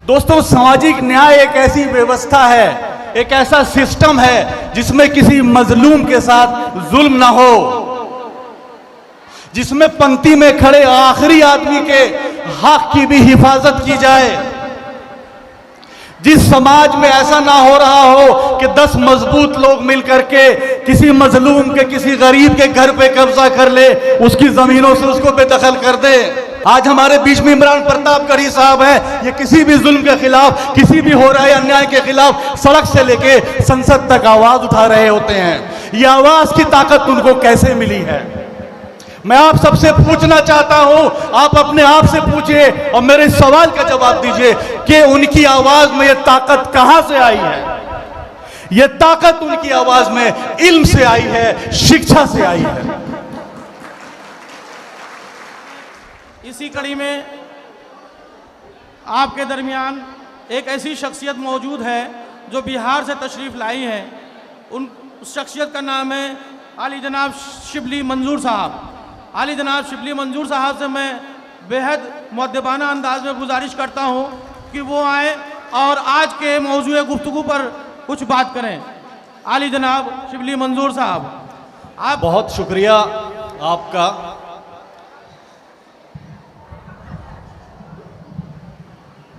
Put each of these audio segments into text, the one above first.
दोस्तों, सामाजिक न्याय एक ऐसी व्यवस्था है, एक ऐसा सिस्टम है जिसमें किसी मजलूम के साथ जुल्म ना हो, जिसमें पंक्ति में खड़े आखिरी आदमी के हक की भी हिफाजत की जाए, जिस समाज में ऐसा ना हो रहा हो कि 10 मजबूत लोग मिलकर के किसी मजलूम के, किसी गरीब के घर पे कब्जा कर ले, उसकी जमीनों से उसको बेदखल कर दे। आज हमारे बीच में इमरान प्रतापगढ़ी साहब हैं। ये किसी भी जुल्म के खिलाफ, किसी भी हो रहे अन्याय के खिलाफ सड़क से लेके संसद तक आवाज उठा रहे होते हैं। ये आवाज की ताकत उनको कैसे मिली है? मैं आप सबसे पूछना चाहता हूं, आप अपने आप से पूछिए और मेरे सवाल का जवाब दीजिए कि उनकी आवाज में ये ताकत कहां से आई है? ये ताकत उनकी आवाज में इल्म से आई है, शिक्षा से आई है। इसी कड़ी में आपके दरमियान एक ऐसी शख्सियत मौजूद है जो बिहार से तशरीफ़ लाई है। उस शख्सियत का नाम है आली जनाब शिबली मंजूर साहब। आली जनाब शिबली मंजूर साहब से मैं बेहद मुअद्दबाना अंदाज में गुजारिश करता हूं कि वो आए और आज के मौजूए गुफ्तगू पर कुछ बात करें। आली जनाब शिबली मंजूर साहब, आप। बहुत शुक्रिया आपका।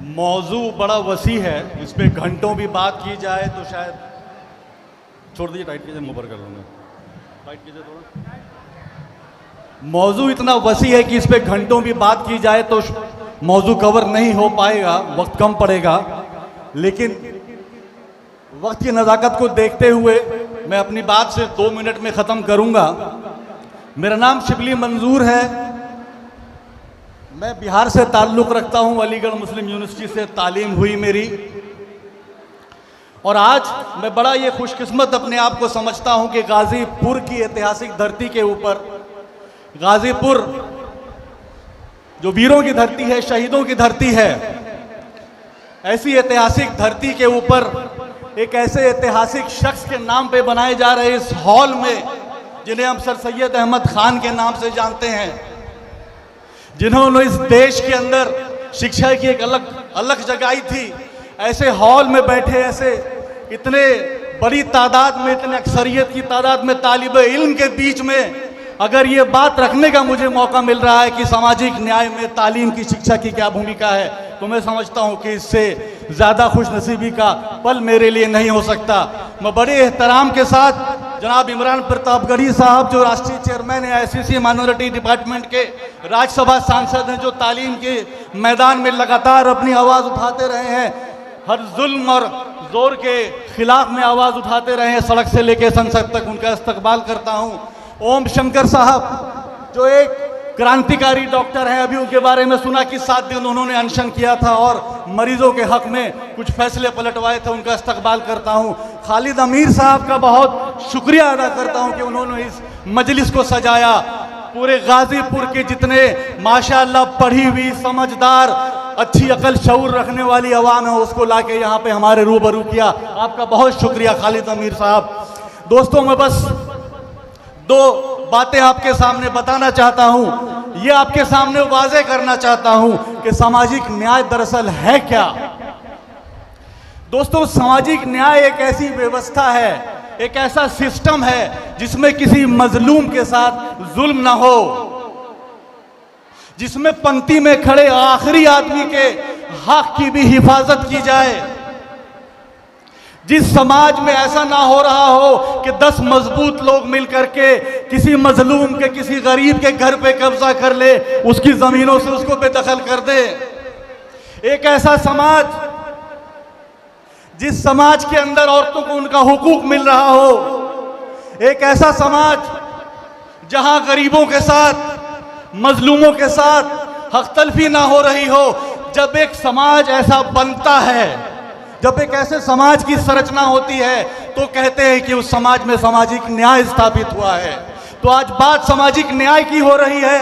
मौजू बड़ा वसी है, इस पे घंटों भी बात की जाए तो शायद, छोड़ दीजिए, टाइट कीजिए, मुंह पर कर लूँगा, टाइट कीजिए थोड़ा। मौजू इतना वसी है कि इस पे घंटों भी बात की जाए तो मौजू कवर नहीं हो पाएगा, वक्त कम पड़ेगा। लेकिन वक्त की नज़ाकत को देखते हुए मैं अपनी बात से 2 मिनट में ख़त्म करूँगा। मेरा नाम शिबली मंजूर है। मैं बिहार से ताल्लुक़ रखता हूँ, अलीगढ़ मुस्लिम यूनिवर्सिटी से तालीम हुई मेरी। और आज मैं बड़ा ये खुशकिस्मत अपने आप को समझता हूँ कि गाज़ीपुर की ऐतिहासिक धरती के ऊपर, गाज़ीपुर जो वीरों की धरती है, शहीदों की धरती है, ऐसी ऐतिहासिक धरती के ऊपर एक ऐसे ऐतिहासिक शख्स के नाम पे बनाए जा रहे इस हॉल में, जिन्हें हम सर सैयद अहमद खान के नाम से जानते हैं, जिन्होंने इस देश के अंदर शिक्षा की एक अलग जगाई थी, ऐसे हॉल में बैठे, ऐसे इतने बड़ी तादाद में, इतने अक्सरियत की तादाद में तालिब इल्म के बीच में अगर ये बात रखने का मुझे मौका मिल रहा है कि सामाजिक न्याय में तालीम की, शिक्षा की क्या भूमिका है, तो मैं समझता हूँ कि इससे ज़्यादा खुशनसीबी का पल मेरे लिए नहीं हो सकता। मैं बड़े एहतराम के साथ जनाब इमरान प्रतापगढ़ी साहब, जो राष्ट्रीय चेयरमैन है ICC माइनॉरिटी डिपार्टमेंट के, राज्यसभा सांसद हैं, जो तालीम के मैदान में लगातार अपनी आवाज़ उठाते रहे हैं, हर जुल्म और जोर के खिलाफ में आवाज़ उठाते रहे हैं, सड़क से लेकर संसद तक उनका इस्तकबाल करता हूँ। ओम शंकर साहब, जो एक क्रांतिकारी डॉक्टर हैं, अभी उनके बारे में सुना कि 7 दिन उन्होंने अनशन किया था और मरीजों के हक में कुछ फैसले पलटवाए थे, उनका इस्तकबाल करता हूं। खालिद अमीर साहब का बहुत शुक्रिया अदा करता हूं कि उन्होंने इस मजलिस को सजाया। पूरे गाजीपुर के जितने माशाअल्लाह पढ़ी हुई, समझदार, अच्छी अकल शऊर रखने वाली आवाम है, उसको लाके यहाँ पे हमारे रूबरू किया। आपका बहुत शुक्रिया खालिद अमीर साहब। दोस्तों, मैं बस 2 बातें आपके सामने बताना चाहता हूं, ये आपके सामने वाज़े करना चाहता हूं कि सामाजिक न्याय दरअसल है क्या। दोस्तों, सामाजिक न्याय एक ऐसी व्यवस्था है, एक ऐसा सिस्टम है जिसमें किसी मजलूम के साथ जुल्म ना हो, जिसमें पंक्ति में खड़े आखिरी आदमी के हक की भी हिफाजत की जाए, जिस समाज में ऐसा ना हो रहा हो कि 10 मजबूत लोग मिलकर के किसी मजलूम के, किसी गरीब के घर पे कब्जा कर ले, उसकी जमीनों से उसको बेदखल कर दे। एक ऐसा समाज, जिस समाज के अंदर औरतों को उनका हुकूक मिल रहा हो, एक ऐसा समाज जहां गरीबों के साथ, मजलूमों के साथ हक तलफी ना हो रही हो। जब एक समाज ऐसा बनता है, जब एक ऐसे समाज की संरचना होती है, तो कहते हैं कि उस समाज में सामाजिक न्याय स्थापित हुआ है। तो आज बात सामाजिक न्याय की हो रही है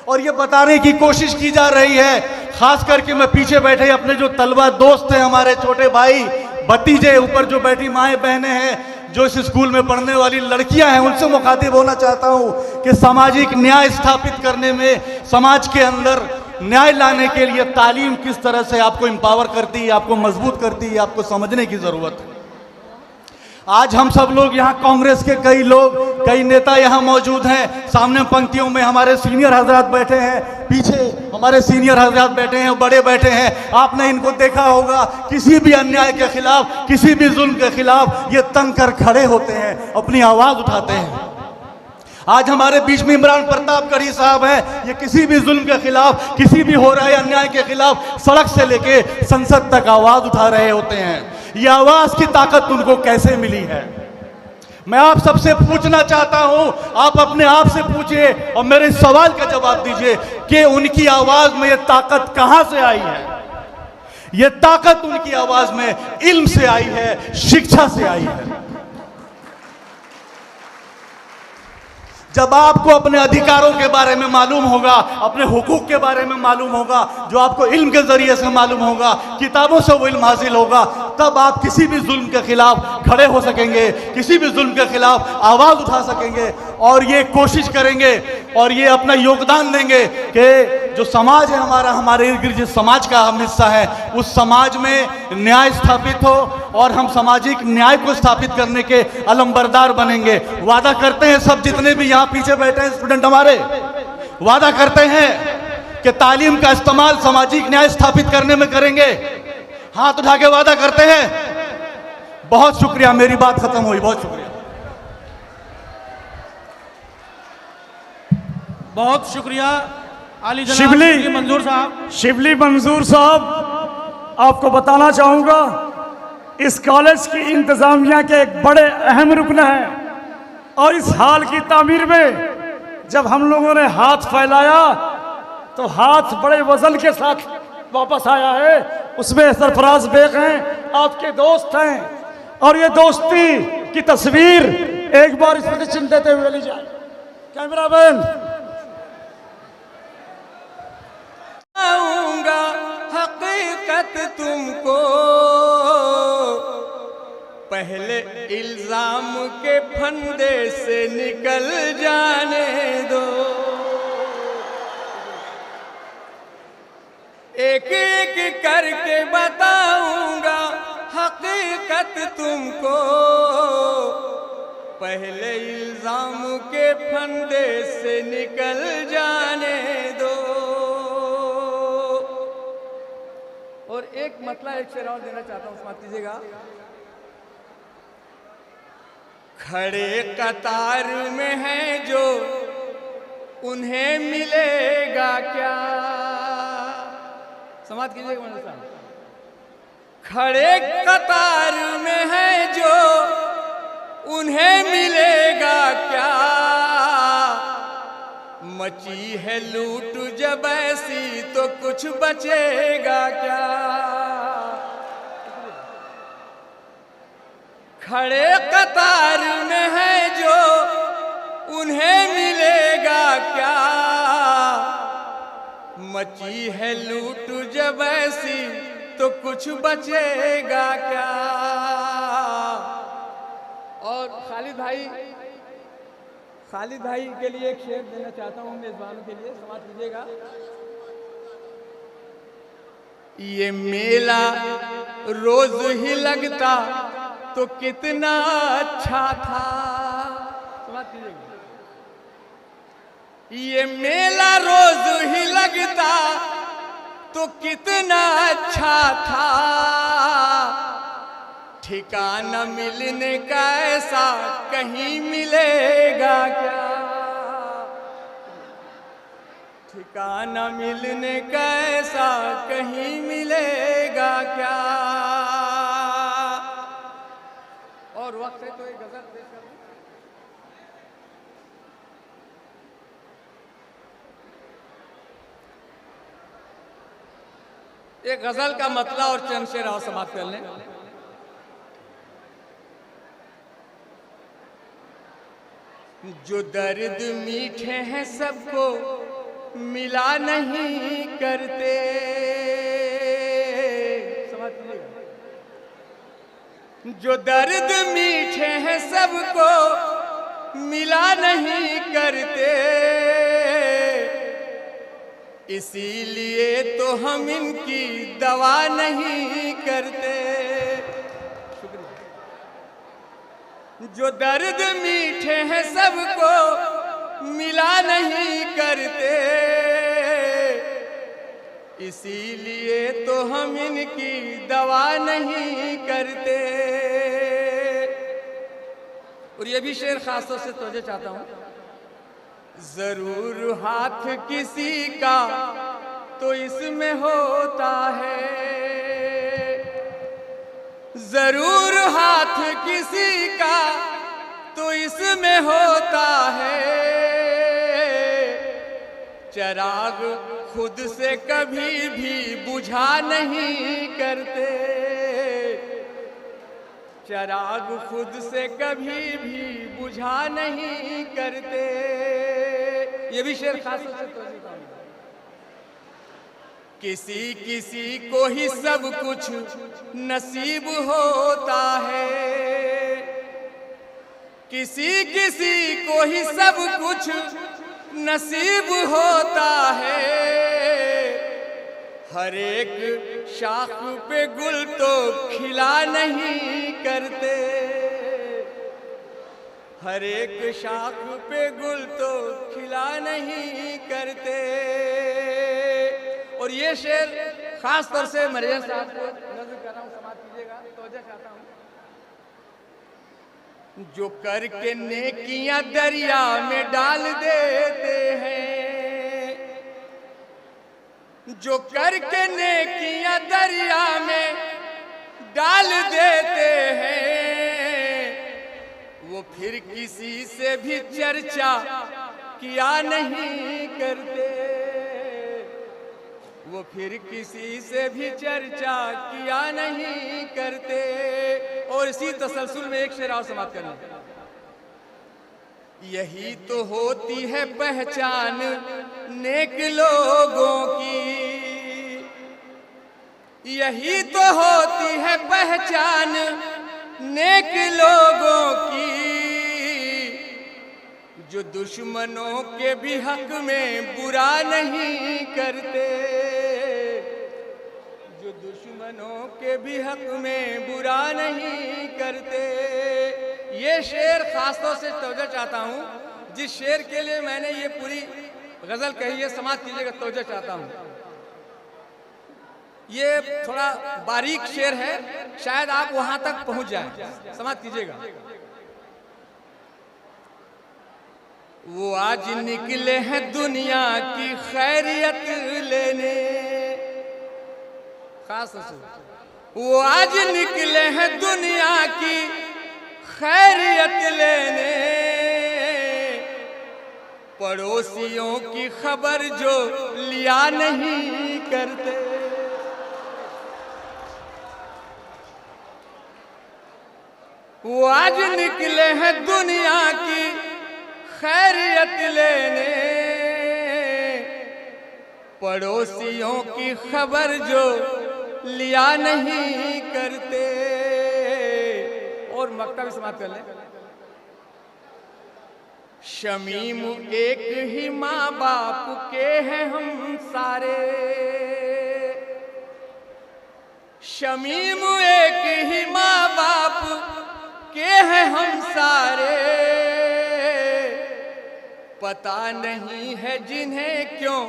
और ये बताने की कोशिश की जा रही है, खास करके मैं पीछे बैठे अपने जो तलबा दोस्त हैं, हमारे छोटे भाई भतीजे, ऊपर जो बैठी माएँ बहनें हैं, जो इस स्कूल में पढ़ने वाली लड़कियां हैं, उनसे मुखातिब होना चाहता हूं कि सामाजिक न्याय स्थापित करने में, समाज के अंदर न्याय लाने के लिए तालीम किस तरह से आपको एम्पावर करती है, आपको मजबूत करती है, आपको समझने की जरूरत है। आज हम सब लोग यहाँ कांग्रेस के कई लोग, कई नेता यहाँ मौजूद हैं। सामने पंक्तियों में हमारे सीनियर हजरात बैठे हैं, पीछे हमारे सीनियर हजरात बैठे हैं, बड़े बैठे हैं। आपने इनको देखा होगा, किसी भी अन्याय के खिलाफ, किसी भी जुल्म के खिलाफ ये तन कर खड़े होते हैं, अपनी आवाज उठाते हैं। आज हमारे बीच में इमरान प्रतापगढ़ी साहब हैं, ये किसी भी जुल्म के खिलाफ, किसी भी हो रहे अन्याय के खिलाफ सड़क से लेके संसद तक आवाज उठा रहे होते हैं। ये आवाज की ताकत उनको कैसे मिली है? मैं आप सबसे पूछना चाहता हूं, आप अपने आप से पूछिए और मेरे इस सवाल का जवाब दीजिए कि उनकी आवाज में ये ताकत कहां से आई है? ये ताकत उनकी आवाज में इल्म से आई है, शिक्षा से आई है। जब आपको अपने अधिकारों के बारे में मालूम होगा, अपने हुकूक के बारे में मालूम होगा, जो आपको इल्म के जरिए से मालूम होगा, किताबों से वो इल्म हासिल होगा, तब आप किसी भी जुल्म के खिलाफ खड़े हो सकेंगे, किसी भी जुल्म के खिलाफ आवाज उठा सकेंगे और ये कोशिश करेंगे और ये अपना योगदान देंगे कि जो समाज है हमारा, हमारे इर्द गिर्द जिस समाज का हम हिस्सा है, उस समाज में न्याय स्थापित हो और हम सामाजिक न्याय को स्थापित करने के अलंबरदार बनेंगे। वादा करते हैं सब जितने भी यहाँ पीछे बैठे हैं स्टूडेंट हमारे, वादा करते हैं कि तालीम का इस्तेमाल सामाजिक न्याय स्थापित करने में करेंगे। हाथ उठा के वादा करते हैं। बहुत शुक्रिया, मेरी बात खत्म हुई, बहुत शुक्रिया। बहुत शुक्रिया आली जनाब शिबली मंजूर साहब। शिबली मंजूर साहब, आपको बताना चाहूंगा इस कॉलेज की इंतजामिया के एक बड़े अहम रुकन हैं और इस हाल की तामीर में जब हम लोगों ने हाथ फैलाया तो हाथ बड़े वजन के साथ वापस आया है। उसमें सरफराज बेग हैं, आपके दोस्त हैं और ये दोस्ती की तस्वीर एक बार इस पर चिन्ह देते हुए ली जाए। कैमरामैन, आऊंगा हकीकत तुमको, पहले इल्जाम के फंदे से निकल जाने दो। एक एक करके बताऊंगा हकीकत तुमको, पहले इल्जाम के फंदे से निकल जाने दो। और एक मतलब एक शेर और देना चाहता हूं, समाप्त कीजिएगा। खड़े कतार में हैं जो, उन्हें मिलेगा क्या? समाप्त कीजिएगा मनोज साहब। खड़े कतार में हैं जो, उन्हें मिलेगा क्या? मची है लूट जब ऐसी तो कुछ बचेगा क्या? खड़े कतार में है जो, उन्हें मिलेगा क्या? मची है लूट जब ऐसी तो कुछ बचेगा क्या? और खालिद भाई के लिए एक शेर देना चाहता हूँ मेजबानों के लिए, समाप्त कीजिएगा। ये मेला रोज ही लगता तो कितना अच्छा था। समाप्त कीजिएगा। ये मेला रोज ही लगता तो कितना अच्छा था, ठिकाना मिलने का ऐसा कहीं मिलेगा क्या? ठिकाना मिलने का ऐसा कहीं मिलेगा क्या? और वक्त है तो एक गजल पेश कर दूं। एक गजल का मतला और चंद शेर और समाप्त कर लें। जो दर्द मीठे हैं सबको मिला नहीं करते। समझ लीजिएगा। जो दर्द मीठे हैं सबको मिला नहीं करते, इसीलिए तो हम इनकी दवा नहीं करते। जो दर्द मीठे हैं सबको मिला नहीं करते, इसीलिए तो हम इनकी दवा नहीं करते। और ये भी शेर खास तौर से तोड़ना चाहता हूं। जरूर हाथ किसी का तो इसमें होता है, जरूर हाथ किसी का तो इसमें होता है। चिराग खुद से कभी भी बुझा नहीं करते, चिराग खुद से कभी भी बुझा नहीं करते। ये भी शेर खास तौर से किसी किसी को ही सब कुछ नसीब होता है, किसी किसी को ही सब कुछ नसीब होता है। हर एक शाख पे गुल तो खिला नहीं करते, हर एक शाख पे गुल तो खिला नहीं करते। और ये शेर खास तौर से मरियम साहब को नज़र कर रहा हूँ, समाप्त कीजिएगा, तवज्जो चाहता हूँ। जो करके नेकियां दरिया में डाल देते हैं, जो करके नेकियां दरिया में डाल देते हैं, वो फिर किसी से भी चर्चा किया नहीं करते, वो फिर किसी से भी चर्चा किया नहीं करते। और इसी तसलसल में एक शेर और समाप्त करना। यही तो होती है पहचान नेक लोगों की, यही तो होती है पहचान नेक लोगों की। जो दुश्मनों के भी हक में बुरा नहीं करते, जो दुश्मनों के भी हक में बुरा नहीं करते। ये शेर खासतौर से तवज्जो चाहता हूँ, जिस शेर के लिए मैंने ये पूरी गजल कही है, समाप्त कीजिएगा, तवज्जो चाहता हूँ। ये थोड़ा बारीक शेर है, शायद आप वहां तक पहुंच जाए, समाप्त कीजिएगा। वो आज निकले हैं दुनिया की खैरियत लेने, खास तौर वो आज निकले हैं दुनिया की खैरियत लेने। पड़ोसियों की खबर जो लिया नहीं करते, वो आज निकले हैं दुनिया की खैरियत लेने। पड़ोसियों की खबर जो लिया नहीं करते। और मक्ता भी समाप्त कर लें। शमीम एक ही माँ बाप के हैं हम सारे, शमीम एक ही माँ बाप के हैं हम सारे। पता नहीं है जिन्हें क्यों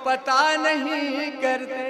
पता नहीं करते।